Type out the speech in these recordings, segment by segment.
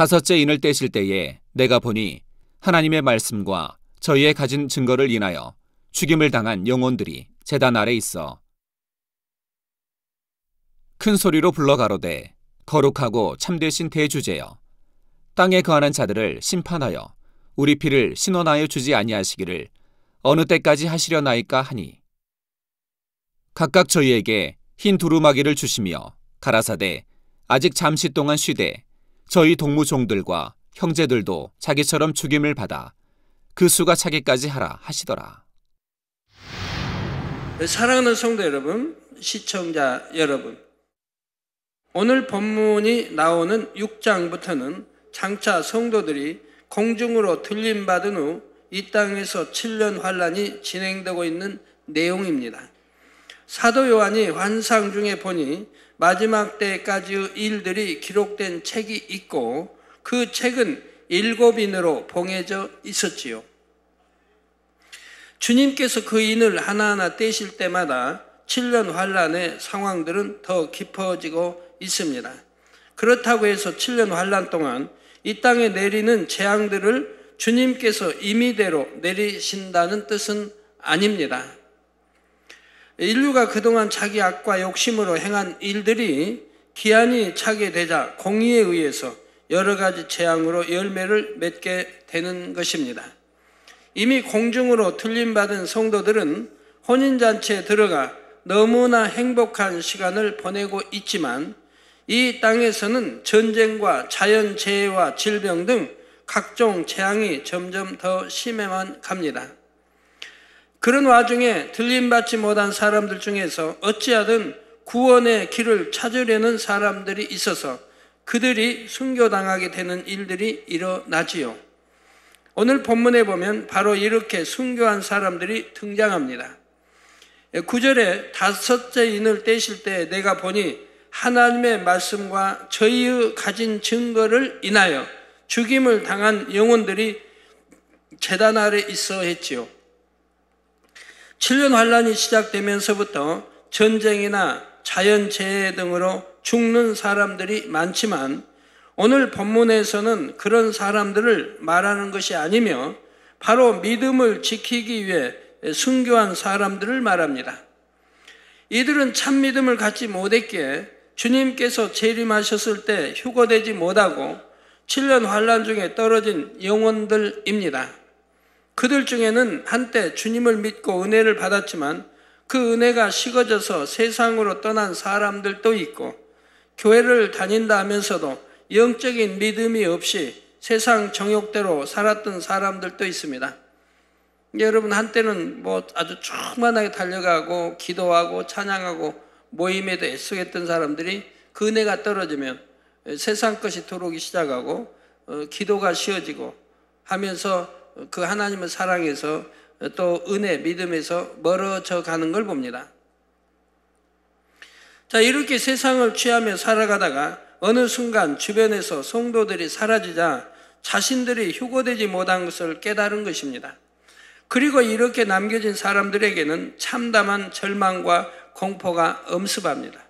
5째 인을 떼실 때에 내가 보니 하나님의 말씀과 저희의 가진 증거를 인하여 죽임을 당한 영혼들이 제단 아래 있어 큰 소리로 불러 가로되 거룩하고 참되신 대주제여 땅에 거하는 자들을 심판하여 우리 피를 신원하여 주지 아니하시기를 어느 때까지 하시려나이까 하니 각각 저희에게 흰 두루마기를 주시며 가라사대 아직 잠시 동안 쉬되 저희 동무종들과 형제들도 자기처럼 죽임을 받아 그 수가 차기까지 하라 하시더라. 사랑하는 성도 여러분, 시청자 여러분, 오늘 본문이 나오는 6장부터는 장차 성도들이 공중으로 들림받은 후 이 땅에서 7년 환란이 진행되고 있는 내용입니다. 사도 요한이 환상 중에 보니 마지막 때까지의 일들이 기록된 책이 있고 그 책은 7인으로 봉해져 있었지요. 주님께서 그 인을 하나하나 떼실 때마다 7년 환란의 상황들은 더 깊어지고 있습니다. 그렇다고 해서 7년 환란 동안 이 땅에 내리는 재앙들을 주님께서 임의대로 내리신다는 뜻은 아닙니다. 인류가 그동안 자기 악과 욕심으로 행한 일들이 기한이 차게 되자 공의에 의해서 여러 가지 재앙으로 열매를 맺게 되는 것입니다. 이미 공중으로 들림받은 성도들은 혼인잔치에 들어가 너무나 행복한 시간을 보내고 있지만 이 땅에서는 전쟁과 자연재해와 질병 등 각종 재앙이 점점 더 심해만 갑니다. 그런 와중에 들림받지 못한 사람들 중에서 어찌하든 구원의 길을 찾으려는 사람들이 있어서 그들이 순교당하게 되는 일들이 일어나지요. 오늘 본문에 보면 바로 이렇게 순교한 사람들이 등장합니다. 9절에 5째 인을 떼실 때 내가 보니 하나님의 말씀과 저희의 가진 증거를 인하여 죽임을 당한 영혼들이 제단 아래 있어 했지요. 7년 환란이 시작되면서부터 전쟁이나 자연재해 등으로 죽는 사람들이 많지만 오늘 본문에서는 그런 사람들을 말하는 것이 아니며 바로 믿음을 지키기 위해 순교한 사람들을 말합니다. 이들은 참 믿음을 갖지 못했기에 주님께서 재림하셨을 때 휴거되지 못하고 7년 환란 중에 떨어진 영혼들입니다. 그들 중에는 한때 주님을 믿고 은혜를 받았지만 그 은혜가 식어져서 세상으로 떠난 사람들도 있고 교회를 다닌다 하면서도 영적인 믿음이 없이 세상 정욕대로 살았던 사람들도 있습니다. 여러분, 한때는 아주 충만하게 달려가고 기도하고 찬양하고 모임에도 애쓰겠던 사람들이 그 은혜가 떨어지면 세상 것이 들어오기 시작하고 기도가 쉬어지고 하면서 그 하나님을 사랑해서 또 은혜, 믿음에서 멀어져 가는 걸 봅니다. 자, 이렇게 세상을 취하며 살아가다가 어느 순간 주변에서 성도들이 사라지자 자신들이 휴거되지 못한 것을 깨달은 것입니다. 그리고 이렇게 남겨진 사람들에게는 참담한 절망과 공포가 엄습합니다.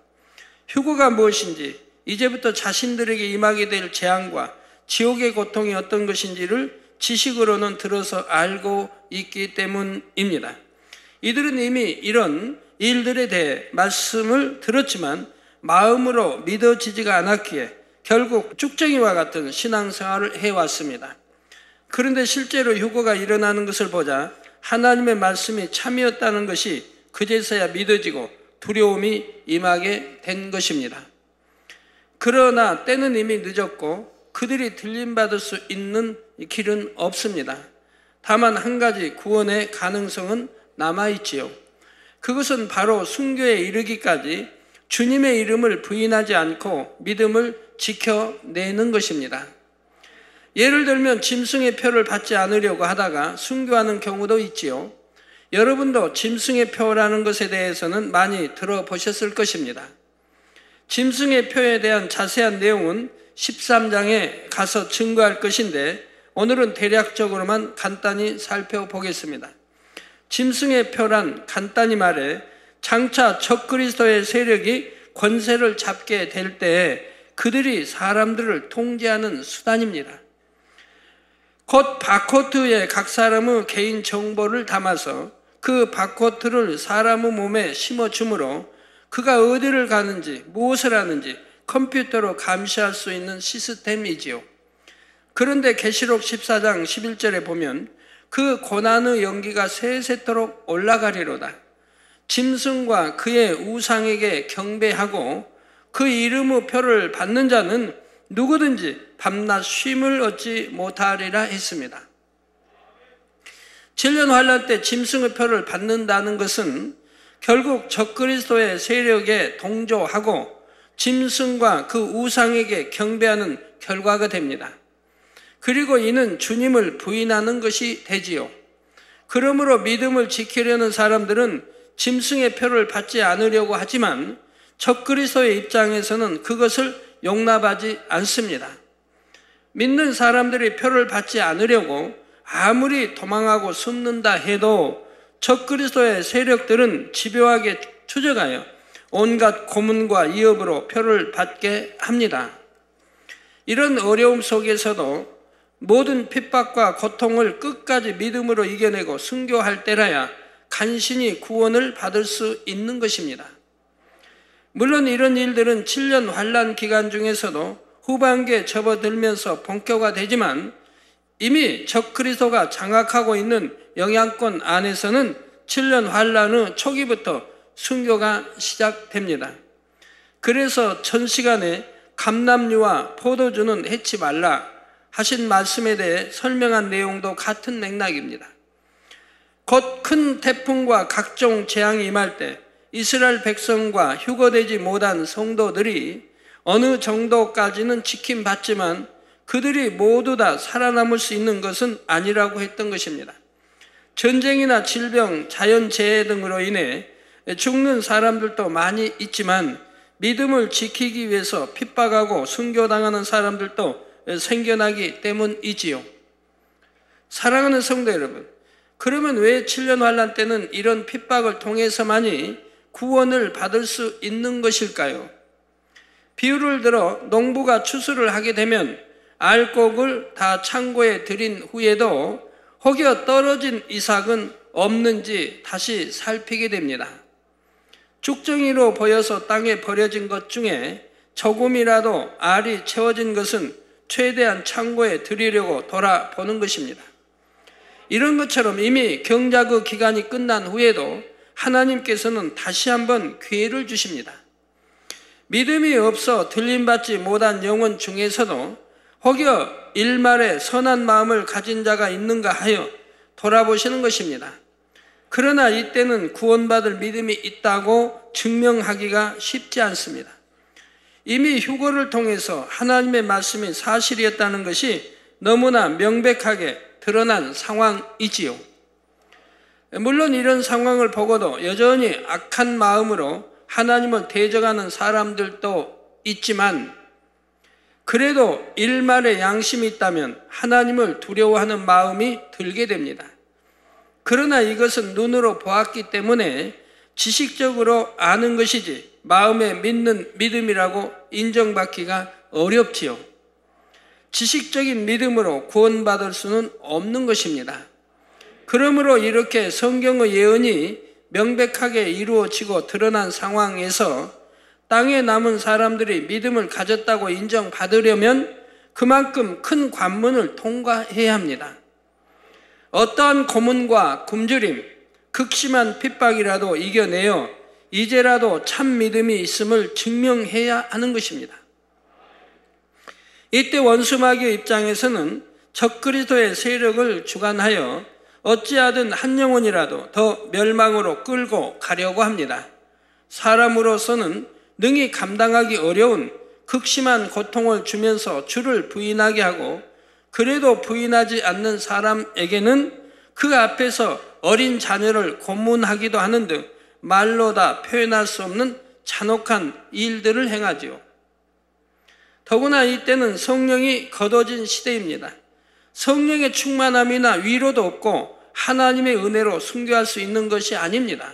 휴거가 무엇인지, 이제부터 자신들에게 임하게 될 재앙과 지옥의 고통이 어떤 것인지를 지식으로는 들어서 알고 있기 때문입니다. 이들은 이미 이런 일들에 대해 말씀을 들었지만 마음으로 믿어지지가 않았기에 결국 쭉정이와 같은 신앙생활을 해왔습니다. 그런데 실제로 휴거가 일어나는 것을 보자 하나님의 말씀이 참이었다는 것이 그제서야 믿어지고 두려움이 임하게 된 것입니다. 그러나 때는 이미 늦었고 그들이 들림받을 수 있는 길은 없습니다. 다만 한 가지 구원의 가능성은 남아있지요. 그것은 바로 순교에 이르기까지 주님의 이름을 부인하지 않고 믿음을 지켜내는 것입니다. 예를 들면 짐승의 표를 받지 않으려고 하다가 순교하는 경우도 있지요. 여러분도 짐승의 표라는 것에 대해서는 많이 들어보셨을 것입니다. 짐승의 표에 대한 자세한 내용은 13장에 가서 증거할 것인데 오늘은 대략적으로만 간단히 살펴보겠습니다. 짐승의 표란 간단히 말해 장차 적그리스도의 세력이 권세를 잡게 될 때에 그들이 사람들을 통제하는 수단입니다. 곧 바코트에 각 사람의 개인 정보를 담아서 그 바코트를 사람의 몸에 심어주므로 그가 어디를 가는지 무엇을 하는지 컴퓨터로 감시할 수 있는 시스템이지요. 그런데 계시록 14장 11절에 보면 그 고난의 연기가 세세토록 올라가리로다. 짐승과 그의 우상에게 경배하고 그 이름의 표를 받는 자는 누구든지 밤낮 쉼을 얻지 못하리라 했습니다. 7년 환란 때 짐승의 표를 받는다는 것은 결국 적그리스도의 세력에 동조하고 짐승과 그 우상에게 경배하는 결과가 됩니다. 그리고 이는 주님을 부인하는 것이 되지요. 그러므로 믿음을 지키려는 사람들은 짐승의 표를 받지 않으려고 하지만 적그리스도의 입장에서는 그것을 용납하지 않습니다. 믿는 사람들이 표를 받지 않으려고 아무리 도망하고 숨는다 해도 적그리스도의 세력들은 집요하게 추적하여 온갖 고문과 위협으로 표를 받게 합니다. 이런 어려움 속에서도 모든 핍박과 고통을 끝까지 믿음으로 이겨내고 순교할 때라야 간신히 구원을 받을 수 있는 것입니다. 물론 이런 일들은 7년 환란 기간 중에서도 후반기에 접어들면서 본격화되지만 이미 적그리스도가 장악하고 있는 영향권 안에서는 7년 환란의 초기부터 순교가 시작됩니다. 그래서 전 시간에 감람류와 포도주는 해치 말라 하신 말씀에 대해 설명한 내용도 같은 맥락입니다. 곧 큰 태풍과 각종 재앙이 임할 때 이스라엘 백성과 휴거되지 못한 성도들이 어느 정도까지는 지킴받지만 그들이 모두 다 살아남을 수 있는 것은 아니라고 했던 것입니다. 전쟁이나 질병, 자연재해 등으로 인해 죽는 사람들도 많이 있지만 믿음을 지키기 위해서 핍박하고 순교당하는 사람들도 생겨나기 때문이지요. 사랑하는 성도 여러분, 그러면 왜 7년 환란 때는 이런 핍박을 통해서만이 구원을 받을 수 있는 것일까요? 비유를 들어 농부가 추수를 하게 되면 알곡을 다 창고에 들인 후에도 혹여 떨어진 이삭은 없는지 다시 살피게 됩니다. 죽정이로 보여서 땅에 버려진 것 중에 조금이라도 알이 채워진 것은 최대한 창고에 들이려고 돌아보는 것입니다. 이런 것처럼 이미 경작의 기간이 끝난 후에도 하나님께서는 다시 한번 기회를 주십니다. 믿음이 없어 들림받지 못한 영혼 중에서도 혹여 일말에 선한 마음을 가진 자가 있는가 하여 돌아보시는 것입니다. 그러나 이때는 구원받을 믿음이 있다고 증명하기가 쉽지 않습니다. 이미 휴거를 통해서 하나님의 말씀이 사실이었다는 것이 너무나 명백하게 드러난 상황이지요. 물론 이런 상황을 보고도 여전히 악한 마음으로 하나님을 대적하는 사람들도 있지만 그래도 일말의 양심이 있다면 하나님을 두려워하는 마음이 들게 됩니다. 그러나 이것은 눈으로 보았기 때문에 지식적으로 아는 것이지 마음에 믿는 믿음이라고 인정받기가 어렵지요. 지식적인 믿음으로 구원받을 수는 없는 것입니다. 그러므로 이렇게 성경의 예언이 명백하게 이루어지고 드러난 상황에서 땅에 남은 사람들이 믿음을 가졌다고 인정받으려면 그만큼 큰 관문을 통과해야 합니다. 어떠한 고문과 굶주림, 극심한 핍박이라도 이겨내어 이제라도 참 믿음이 있음을 증명해야 하는 것입니다. 이때 원수마귀의 입장에서는 적그리스도의 세력을 주관하여 어찌하든 한 영혼이라도 더 멸망으로 끌고 가려고 합니다. 사람으로서는 능히 감당하기 어려운 극심한 고통을 주면서 주를 부인하게 하고 그래도 부인하지 않는 사람에게는 그 앞에서 어린 자녀를 고문하기도 하는 등 말로 다 표현할 수 없는 잔혹한 일들을 행하지요. 더구나 이때는 성령이 거둬진 시대입니다. 성령의 충만함이나 위로도 없고 하나님의 은혜로 순교할 수 있는 것이 아닙니다.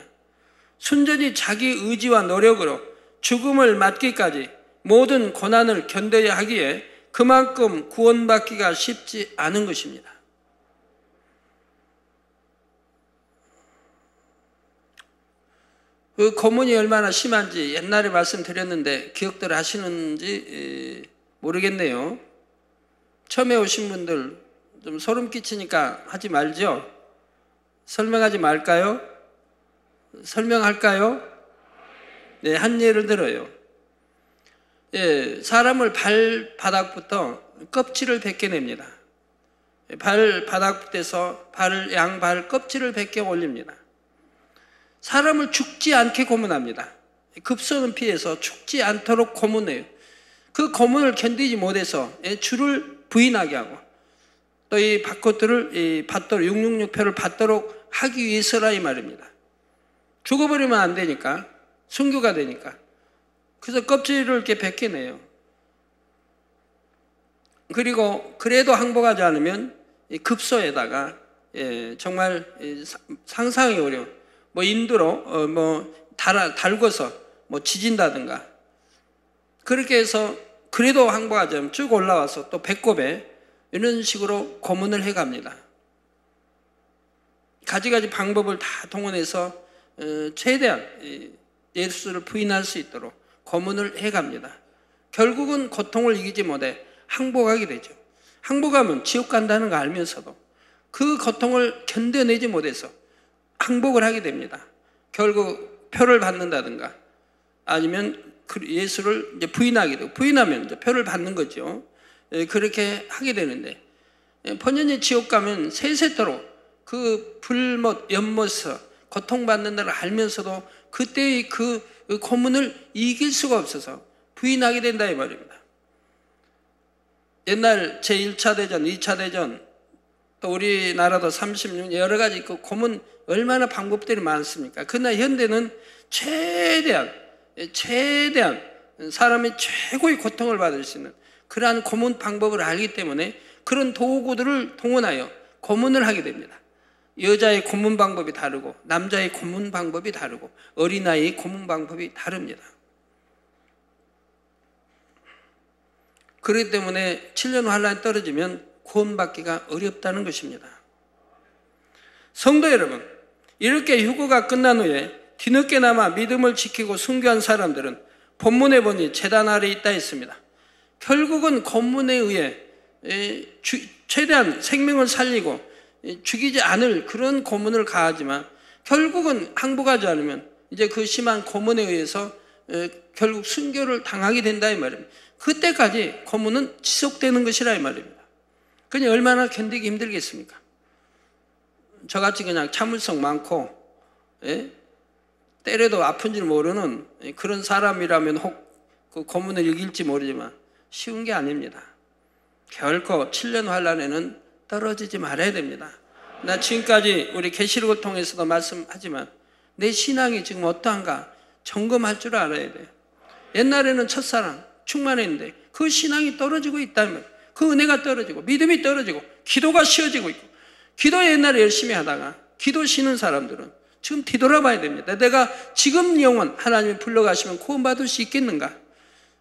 순전히 자기 의지와 노력으로 죽음을 맞기까지 모든 고난을 견뎌야 하기에 그만큼 구원받기가 쉽지 않은 것입니다. 그 고문이 얼마나 심한지 옛날에 말씀드렸는데 기억들 하시는지 모르겠네요. 처음에 오신 분들 좀 소름 끼치니까 하지 말죠. 설명하지 말까요? 설명할까요? 네, 한 예를 들어요. 예, 사람을 발바닥부터 껍질을 벗겨냅니다. 발바닥부터 양발 껍질을 벗겨 올립니다. 사람을 죽지 않게 고문합니다. 급소는 피해서 죽지 않도록 고문해요. 그 고문을 견디지 못해서 줄을 부인하게 하고 또 이 바코트를 받도록 666표를 받도록 하기 위해서라 이 말입니다. 죽어버리면 안 되니까, 순교가 되니까. 그래서 껍질을 이렇게 벗겨내요. 그리고 그래도 항복하지 않으면 급소에다가 정말 상상이 어려운 인두로 달궈서 지진다든가 그렇게 해서 그래도 항복하지 않으면 쭉 올라와서 또 배꼽에 이런 식으로 고문을 해갑니다. 가지가지 방법을 다 동원해서 최대한 예수를 부인할 수 있도록 고문을 해갑니다. 결국은 고통을 이기지 못해 항복하게 되죠. 항복하면 지옥 간다는 거 알면서도 그 고통을 견뎌내지 못해서 항복을 하게 됩니다. 결국 표를 받는다든가 아니면 예수를 이제 부인하게 되고 부인하면 이제 표를 받는 거죠. 그렇게 하게 되는데 번연히 지옥 가면 세세토록 그 불못, 연못에서 고통받는 걸 알면서도 그때의 그 고문을 이길 수가 없어서 부인하게 된다 이 말입니다. 옛날 제1차 대전, 2차 대전 또 우리나라도 36년 여러 가지 그 고문 얼마나 방법들이 많습니까? 그러나 현대는 최대한 사람이 최고의 고통을 받을 수 있는 그러한 고문 방법을 알기 때문에 그런 도구들을 동원하여 고문을 하게 됩니다. 여자의 고문 방법이 다르고 남자의 고문 방법이 다르고 어린아이의 고문 방법이 다릅니다. 그렇기 때문에 7년 환란이 떨어지면 구원받기가 어렵다는 것입니다. 성도 여러분, 이렇게 휴거가 끝난 후에 뒤늦게나마 믿음을 지키고 순교한 사람들은 본문에 보니 제단 아래에 있다 했습니다. 결국은 고문에 의해 최대한 생명을 살리고 죽이지 않을 그런 고문을 가하지만 결국은 항복하지 않으면 이제 그 심한 고문에 의해서 결국 순교를 당하게 된다 이 말입니다. 그때까지 고문은 지속되는 것이라 이 말입니다. 그냥 얼마나 견디기 힘들겠습니까? 저같이 그냥 참을성 많고 때려도 아픈 줄 모르는 그런 사람이라면 혹 그 고문을 이길지 모르지만 쉬운 게 아닙니다. 결코 7년 환란에는 떨어지지 말아야 됩니다. 나 지금까지 우리 계시록을 통해서도 말씀하지만 내 신앙이 지금 어떠한가 점검할 줄 알아야 돼요. 옛날에는 첫사랑 충만했는데 그 신앙이 떨어지고 있다면 그 은혜가 떨어지고 믿음이 떨어지고 기도가 쉬워지고 있고 기도 옛날에 열심히 하다가 기도 쉬는 사람들은 지금 뒤돌아봐야 됩니다. 내가 지금 영원 하나님이 불러가시면 구원받을 수 있겠는가?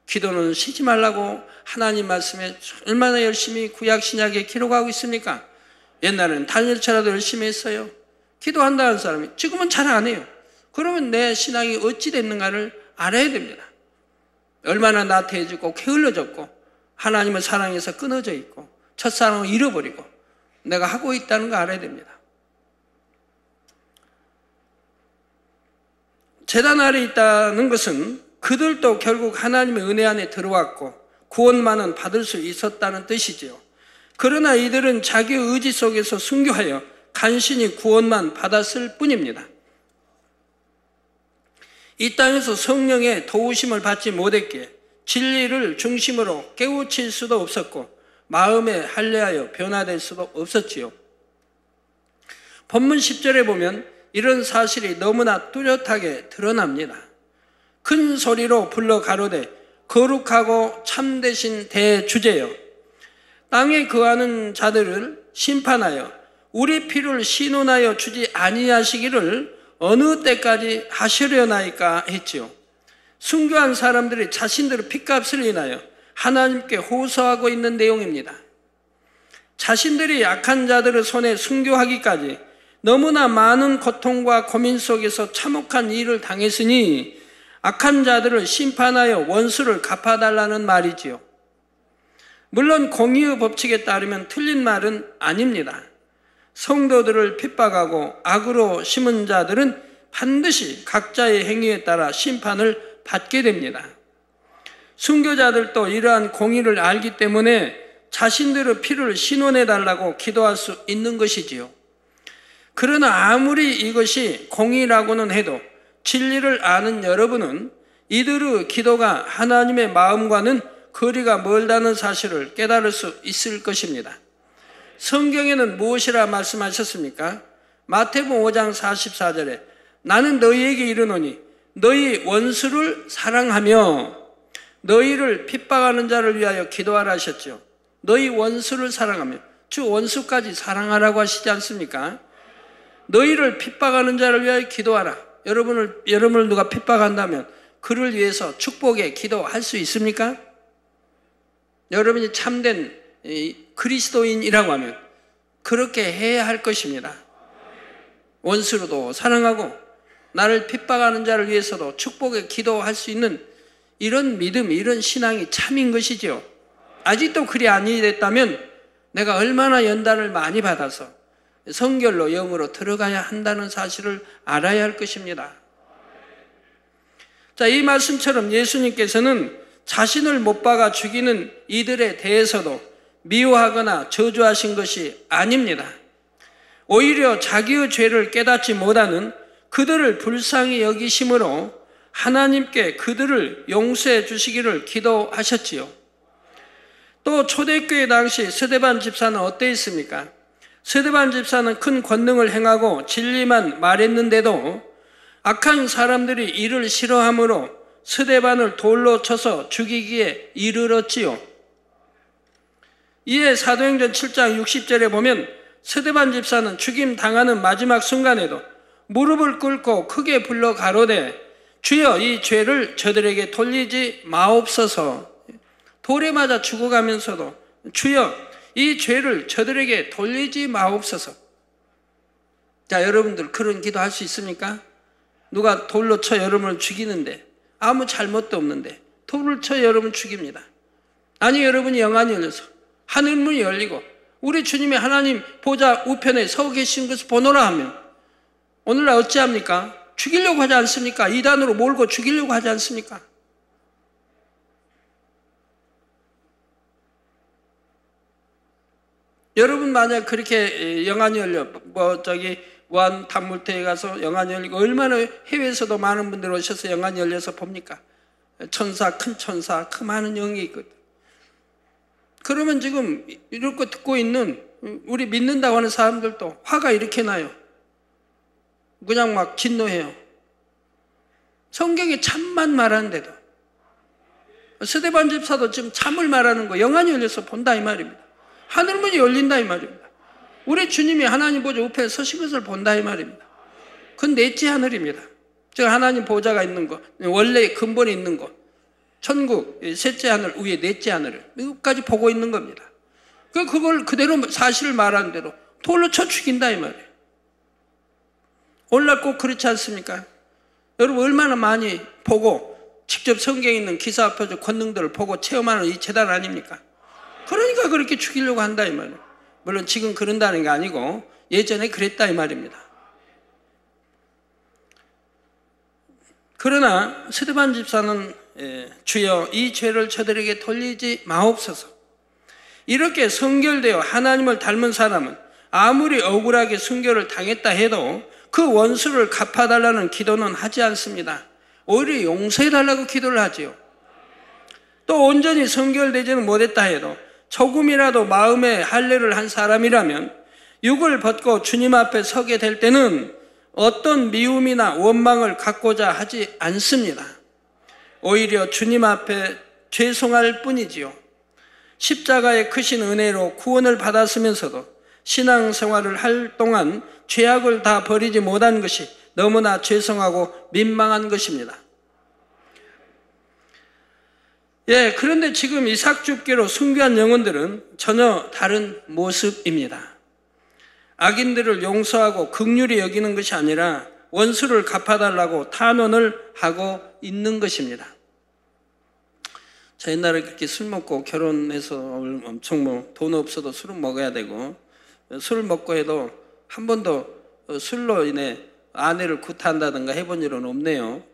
기도는 쉬지 말라고 하나님 말씀에 얼마나 열심히 구약 신약에 기록하고 있습니까? 옛날에는 단일차라도 열심히 했어요. 기도한다는 사람이 지금은 잘 안 해요. 그러면 내 신앙이 어찌 됐는가를 알아야 됩니다. 얼마나 나태해지고 게을러졌고 하나님을 사랑해서 끊어져 있고 첫사랑을 잃어버리고 내가 하고 있다는 거 알아야 됩니다. 제단 아래 있다는 것은 그들도 결국 하나님의 은혜 안에 들어왔고 구원만은 받을 수 있었다는 뜻이지요. 그러나 이들은 자기 의지 속에서 순교하여 간신히 구원만 받았을 뿐입니다. 이 땅에서 성령의 도우심을 받지 못했기에 진리를 중심으로 깨우칠 수도 없었고 마음에 할례하여 변화될 수도 없었지요. 본문 10절에 보면 이런 사실이 너무나 뚜렷하게 드러납니다. 큰 소리로 불러 가로되 거룩하고 참되신 대주제여 땅에 거하는 자들을 심판하여 우리 피를 신원하여 주지 아니하시기를 어느 때까지 하시려나이까 했지요. 순교한 사람들이 자신들의 핏값을 인하여 하나님께 호소하고 있는 내용입니다. 자신들이 약한 자들의 손에 순교하기까지 너무나 많은 고통과 고민 속에서 참혹한 일을 당했으니 악한 자들을 심판하여 원수를 갚아달라는 말이지요. 물론 공의의 법칙에 따르면 틀린 말은 아닙니다. 성도들을 핍박하고 악으로 심은 자들은 반드시 각자의 행위에 따라 심판을 받게 됩니다. 순교자들도 이러한 공의를 알기 때문에 자신들의 피를 신원해달라고 기도할 수 있는 것이지요. 그러나 아무리 이것이 공의라고는 해도 진리를 아는 여러분은 이들의 기도가 하나님의 마음과는 거리가 멀다는 사실을 깨달을 수 있을 것입니다. 성경에는 무엇이라 말씀하셨습니까? 마태복음 5장 44절에 나는 너희에게 이르노니 너희 원수를 사랑하며 너희를 핍박하는 자를 위하여 기도하라 하셨죠. 너희 원수를 사랑하며, 주 원수까지 사랑하라고 하시지 않습니까? 너희를 핍박하는 자를 위하여 기도하라. 여러분을 누가 핍박한다면 그를 위해서 축복의 기도할 수 있습니까? 여러분이 참된 그리스도인이라고 하면 그렇게 해야 할 것입니다. 원수로도 사랑하고 나를 핍박하는 자를 위해서도 축복의 기도할 수 있는 이런 믿음, 이런 신앙이 참인 것이죠. 아직도 그리 아니됐다면 내가 얼마나 연단을 많이 받아서 성결로 영으로 들어가야 한다는 사실을 알아야 할 것입니다. 자, 이 말씀처럼 예수님께서는 자신을 못 박아 죽이는 이들에 대해서도 미워하거나 저주하신 것이 아닙니다. 오히려 자기의 죄를 깨닫지 못하는 그들을 불쌍히 여기심으로 하나님께 그들을 용서해 주시기를 기도하셨지요. 또 초대교회 당시 스데반 집사는 어땠습니까? 스데반 집사는 큰 권능을 행하고 진리만 말했는데도 악한 사람들이 이를 싫어하므로 스데반을 돌로 쳐서 죽이기에 이르렀지요. 이에 사도행전 7장 60절에 보면 스데반 집사는 죽임 당하는 마지막 순간에도 무릎을 꿇고 크게 불러 가로되 주여 이 죄를 저들에게 돌리지 마옵소서. 돌에 맞아 죽어가면서도 주여 이 죄를 저들에게 돌리지 마옵소서. 자, 여러분들 그런 기도 할 수 있습니까? 누가 돌로 쳐 여러분을 죽이는데 아무 잘못도 없는데 돌을 쳐 여러분 죽입니다. 아니, 여러분이 영안이 열려서 하늘문이 열리고 우리 주님이 하나님 보좌 우편에 서 계신 것을 보노라 하면 오늘날 어찌합니까? 죽이려고 하지 않습니까? 이단으로 몰고 죽이려고 하지 않습니까? 여러분 만약 그렇게 영안이 열려 무한 단물터에 가서 영안이 열리고 얼마나 해외에서도 많은 분들 오셔서 영안이 열려서 봅니까? 천사, 큰 천사, 그 많은 영이 있거든. 그러면 지금 이럴 거 듣고 있는 우리 믿는다고 하는 사람들도 화가 이렇게 나요. 그냥 막 진노해요. 성경에 참만 말하는데도 스데반 집사도 지금 참을 말하는 거 영안이 열려서 본다 이 말입니다. 하늘문이 열린다 이 말입니다. 우리 주님이 하나님 보좌 우편에 서신 것을 본다 이 말입니다. 그건 넷째 하늘입니다. 즉 하나님 보좌가 있는 것, 원래 근본에 있는 것, 천국 셋째 하늘 위에 넷째 하늘을 이것까지 보고 있는 겁니다. 그걸 그대로 사실을 말하는 대로 돌로 쳐 죽인다 이 말이에요. 오늘날 꼭 그렇지 않습니까? 여러분 얼마나 많이 보고 직접 성경에 있는 기사표적 권능들을 보고 체험하는 이 재단 아닙니까? 그러니까 그렇게 죽이려고 한다 이 말이에요. 물론 지금 그런다는 게 아니고 예전에 그랬다 이 말입니다. 그러나 스데반 집사는 주여 이 죄를 저들에게 돌리지 마옵소서. 이렇게 성결되어 하나님을 닮은 사람은 아무리 억울하게 순교를 당했다 해도 그 원수를 갚아달라는 기도는 하지 않습니다. 오히려 용서해달라고 기도를 하지요. 또 온전히 성결되지는 못했다 해도 조금이라도 마음에 할례를 한 사람이라면 육을 벗고 주님 앞에 서게 될 때는 어떤 미움이나 원망을 갖고자 하지 않습니다. 오히려 주님 앞에 죄송할 뿐이지요. 십자가의 크신 은혜로 구원을 받았으면서도 신앙생활을 할 동안 죄악을 다 버리지 못한 것이 너무나 죄송하고 민망한 것입니다. 그런데 지금 이삭 줍기로 순교한 영혼들은 전혀 다른 모습입니다. 악인들을 용서하고 긍휼히 여기는 것이 아니라 원수를 갚아달라고 탄원을 하고 있는 것입니다. 저 옛날에 그렇게 술 먹고 결혼해서 엄청 돈 없어도 술은 먹어야 되고, 술 먹고 해도 한 번도 술로 인해 아내를 구타한다든가 해본 일은 없네요.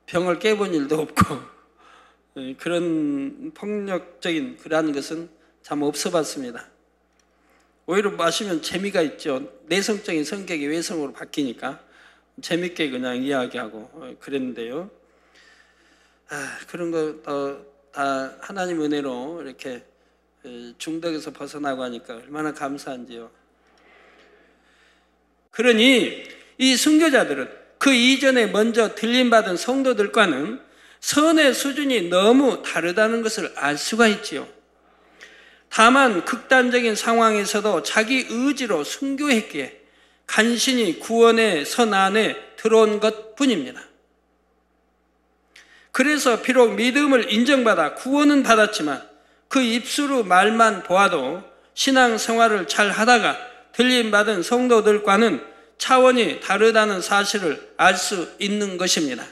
병을 깨본 일도 없고, 그런 폭력적인 그러한 것은 참 없어 봤습니다. 오히려 마시면 재미가 있죠. 내성적인 성격이 외성으로 바뀌니까 재밌게 그냥 이야기하고 그랬는데요. 그런 거 다 하나님 은혜로 이렇게 중독에서 벗어나고 하니까 얼마나 감사한지요. 그러니 이 순교자들은 그 이전에 먼저 들림받은 성도들과는 선의 수준이 너무 다르다는 것을 알 수가 있지요. 다만 극단적인 상황에서도 자기 의지로 순교했기에 간신히 구원의 선 안에 들어온 것뿐입니다. 그래서 비록 믿음을 인정받아 구원은 받았지만 그 입술로 말만 보아도 신앙생활을 잘 하다가 들림받은 성도들과는 차원이 다르다는 사실을 알 수 있는 것입니다.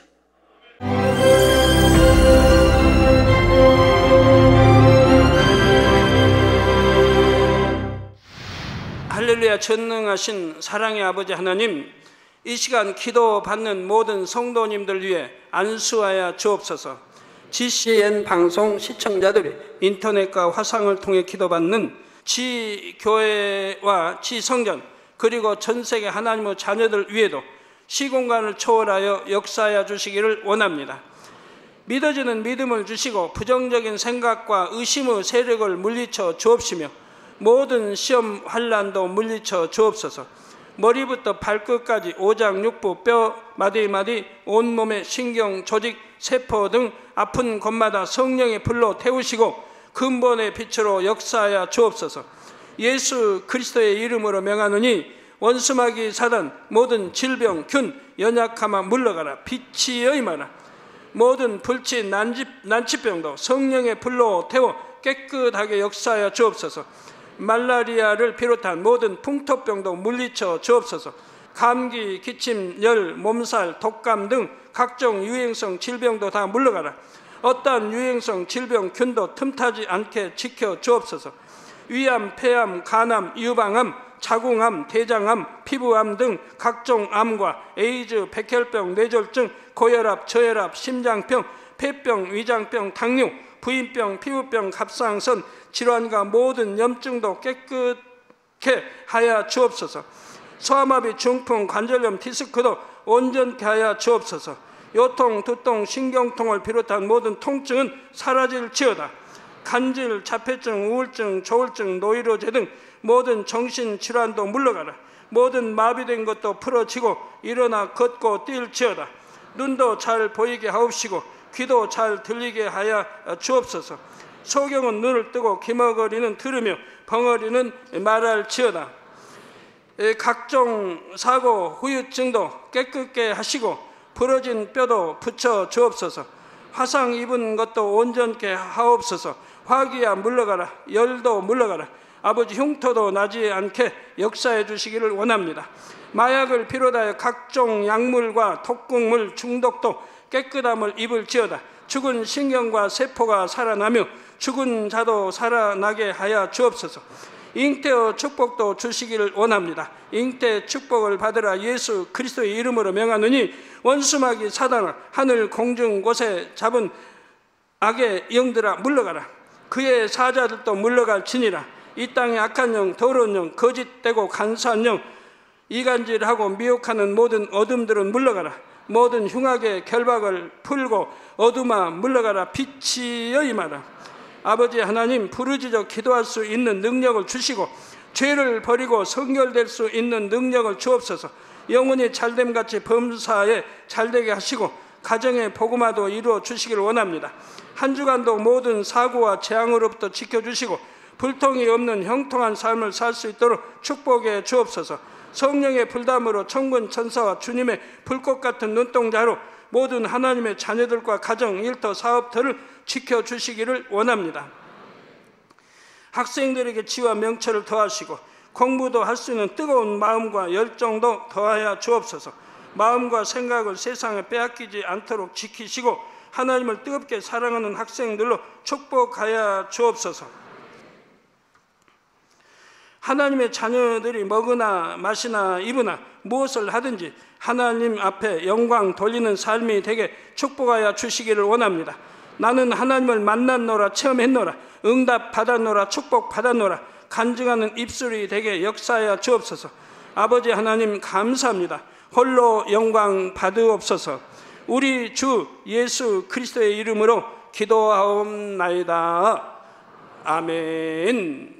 할렐루야. 전능하신 사랑의 아버지 하나님, 이 시간 기도받는 모든 성도님들 위해 안수하여 주옵소서. GCN 방송 시청자들이 인터넷과 화상을 통해 기도받는 지교회와 지성전 그리고 전세계 하나님의 자녀들 위에도 시공간을 초월하여 역사하여 주시기를 원합니다. 믿어지는 믿음을 주시고 부정적인 생각과 의심의 세력을 물리쳐 주옵시며 모든 시험 환난도 물리쳐 주옵소서. 머리부터 발끝까지 오장육부, 뼈, 마디마디, 온몸의 신경, 조직, 세포 등 아픈 곳마다 성령의 불로 태우시고 근본의 빛으로 역사하여 주옵소서. 예수 그리스도의 이름으로 명하노니 원수마귀 사단 모든 질병, 균, 연약함아 물러가라. 빛이 임하라. 모든 불치, 난치병도 성령의 불로 태워 깨끗하게 역사하여 주옵소서. 말라리아를 비롯한 모든 풍토병도 물리쳐 주옵소서. 감기, 기침, 열, 몸살, 독감 등 각종 유행성 질병도 다 물러가라. 어떠한 유행성 질병, 균도 틈타지 않게 지켜 주옵소서. 위암, 폐암, 간암, 유방암, 자궁암, 대장암, 피부암 등 각종 암과 에이즈, 백혈병, 뇌졸중, 고혈압, 저혈압, 심장병, 폐병, 위장병, 당뇨, 부인병, 피부병, 갑상선, 질환과 모든 염증도 깨끗게 하여 주옵소서. 소아마비, 중풍, 관절염, 디스크도 온전케 하여 주옵소서. 요통, 두통, 신경통을 비롯한 모든 통증은 사라질지어다. 간질, 자폐증, 우울증, 조울증, 노이로제 등 모든 정신질환도 물러가라. 모든 마비된 것도 풀어지고 일어나 걷고 뛸지어다. 눈도 잘 보이게 하옵시고 귀도 잘 들리게 하여 주옵소서. 소경은 눈을 뜨고 기머거리는 들으며 벙어리는 말할지어다. 각종 사고, 후유증도 깨끗게 하시고 부러진 뼈도 붙여 주옵소서. 화상 입은 것도 온전케 하옵소서. 화기야 물러가라. 열도 물러가라. 아버지 흉터도 나지 않게 역사해 주시기를 원합니다. 마약을 비롯하여 각종 약물과 독극물 중독도 깨끗함을 입을지어다. 죽은 신경과 세포가 살아나며 죽은 자도 살아나게 하여 주옵소서. 잉태의 축복도 주시기를 원합니다. 잉태 축복을 받으라. 예수 그리스도의 이름으로 명하노니 원수마귀 사단아 하늘 공중 곳에 잡은 악의 영들아 물러가라. 그의 사자들도 물러갈지니라. 이 땅의 악한 영, 더러운 영, 거짓되고 간사한 영, 이간질하고 미혹하는 모든 어둠들은 물러가라. 모든 흉악의 결박을 풀고 어둠아 물러가라. 빛이 임하라. 아버지 하나님, 부르짖어 기도할 수 있는 능력을 주시고 죄를 버리고 성결될 수 있는 능력을 주옵소서. 영혼이 잘됨같이 범사에 잘되게 하시고 가정의 복음화도 이루어 주시기를 원합니다. 한 주간도 모든 사고와 재앙으로부터 지켜주시고 불통이 없는 형통한 삶을 살 수 있도록 축복해 주옵소서. 성령의 불담으로 천군 천사와 주님의 불꽃 같은 눈동자로 모든 하나님의 자녀들과 가정, 일터, 사업터를 지켜주시기를 원합니다. 학생들에게 지와 명철을 더하시고 공부도 할 수 있는 뜨거운 마음과 열정도 더하여 주옵소서. 마음과 생각을 세상에 빼앗기지 않도록 지키시고 하나님을 뜨겁게 사랑하는 학생들로 축복하여 주옵소서. 하나님의 자녀들이 먹으나 마시나 입으나 무엇을 하든지 하나님 앞에 영광 돌리는 삶이 되게 축복하여 주시기를 원합니다. 나는 하나님을 만났노라, 체험했노라, 응답 받았노라, 축복 받았노라, 간증하는 입술이 되게 역사하여 주옵소서. 아버지 하나님 감사합니다. 홀로 영광 받으옵소서. 우리 주 예수 그리스도의 이름으로 기도하옵나이다. 아멘.